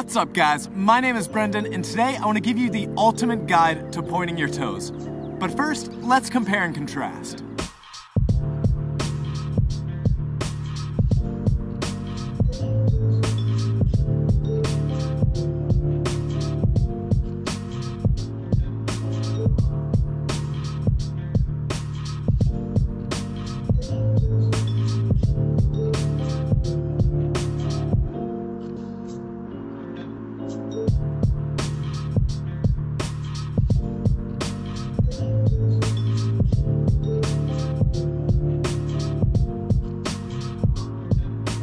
What's up guys, my name is Brendan and today I want to give you the ultimate guide to pointing your toes. But first, let's compare and contrast.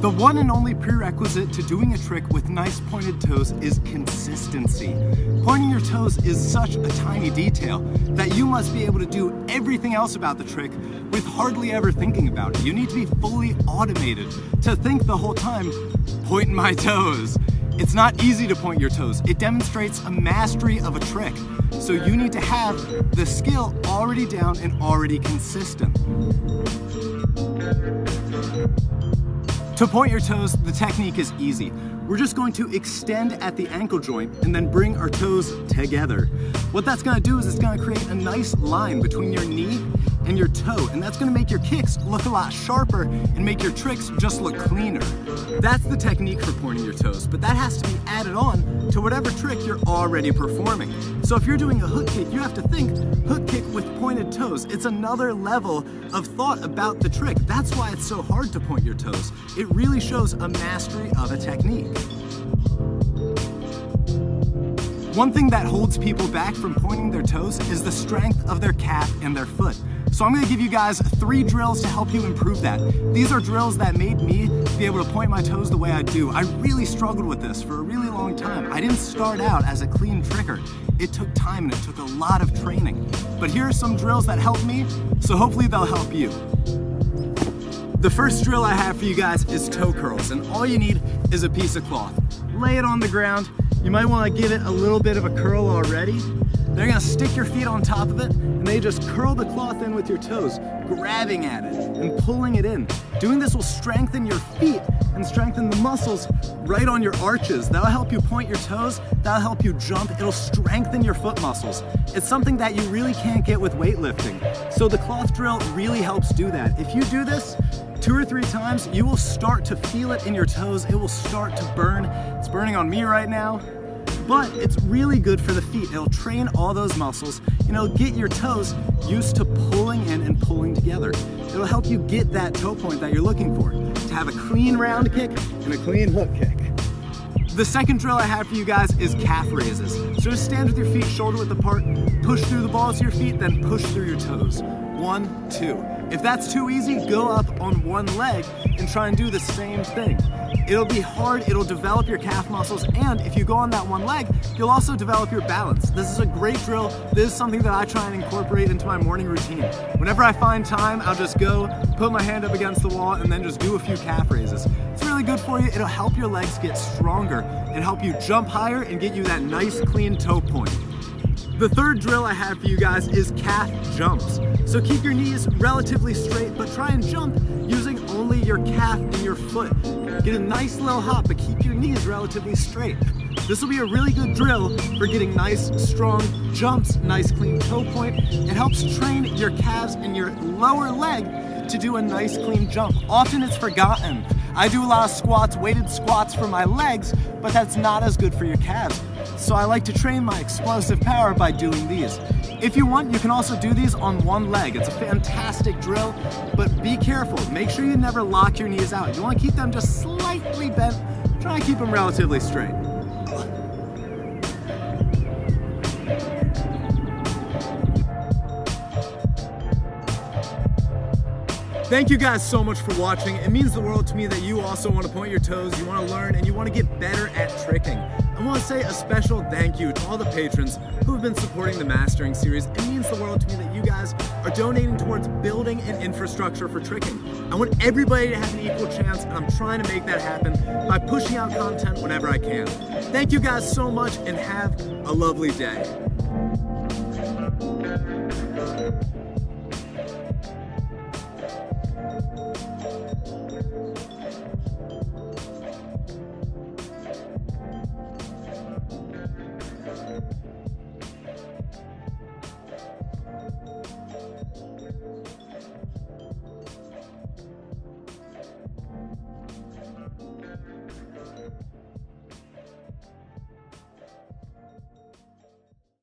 The one and only prerequisite to doing a trick with nice pointed toes is consistency. Pointing your toes is such a tiny detail that you must be able to do everything else about the trick with hardly ever thinking about it. You need to be fully automated to think the whole time, pointing my toes. It's not easy to point your toes. It demonstrates a mastery of a trick. So you need to have the skill already down and already consistent. To point your toes, the technique is easy. We're just going to extend at the ankle joint and then bring our toes together. What that's gonna do is it's gonna create a nice line between your knee and your toe, and that's gonna make your kicks look a lot sharper and make your tricks just look cleaner. That's the technique for pointing your toes, but that has to be added on to whatever trick you're already performing. So if you're doing a hook kick, you have to think hook kick with pointed toes. It's another level of thought about the trick. That's why it's so hard to point your toes. It really shows a mastery of a technique. One thing that holds people back from pointing their toes is the strength of their calf and their foot. So I'm gonna give you guys 3 drills to help you improve that. These are drills that made me be able to point my toes the way I do. I really struggled with this for a really long time. I didn't start out as a clean tricker. It took time and it took a lot of training. But here are some drills that helped me, so hopefully they'll help you. The first drill I have for you guys is toe curls, and all you need is a piece of cloth. Lay it on the ground. You might want to give it a little bit of a curl already. Then you're gonna stick your feet on top of it, and then you just curl the cloth in with your toes, grabbing at it and pulling it in. Doing this will strengthen your feet and strengthen the muscles right on your arches. That'll help you point your toes, that'll help you jump, it'll strengthen your foot muscles. It's something that you really can't get with weightlifting. So the cloth drill really helps do that. If you do this 2 or 3 times, you will start to feel it in your toes. It will start to burn. It's burning on me right now, but it's really good for the feet. It'll train all those muscles, and it'll get your toes used to pulling in and pulling together. It'll help you get that toe point that you're looking for, to have a clean round kick and a clean hook kick. The second drill I have for you guys is calf raises. So just stand with your feet shoulder width apart, push through the balls of your feet, then push through your toes. 1, 2. If that's too easy, go up on one leg and try and do the same thing. It'll be hard, it'll develop your calf muscles, and if you go on that one leg, you'll also develop your balance. This is a great drill. This is something that I try and incorporate into my morning routine. Whenever I find time, I'll just go, put my hand up against the wall, and then just do a few calf raises. It's really good for you. It'll help your legs get stronger and help you jump higher and get you that nice, clean toe point. The third drill I have for you guys is calf jumps. So keep your knees relatively straight, but try and jump using only your calf and your foot. Get a nice little hop, but keep your knees relatively straight. This will be a really good drill for getting nice, strong jumps, nice clean toe point. It helps train your calves and your lower leg to do a nice clean jump. Often it's forgotten. I do a lot of squats, weighted squats for my legs, but that's not as good for your calves. So I like to train my explosive power by doing these. If you want, you can also do these on one leg. It's a fantastic drill, but be careful. Make sure you never lock your knees out. You want to keep them just slightly bent. Try to keep them relatively straight. Thank you guys so much for watching. It means the world to me that you also want to point your toes, you want to learn, and you want to get better at tricking. I want to say a special thank you to all the patrons who have been supporting the Mastering series. It means the world to me that you guys are donating towards building an infrastructure for tricking. I want everybody to have an equal chance, and I'm trying to make that happen by pushing out content whenever I can. Thank you guys so much, and have a lovely day.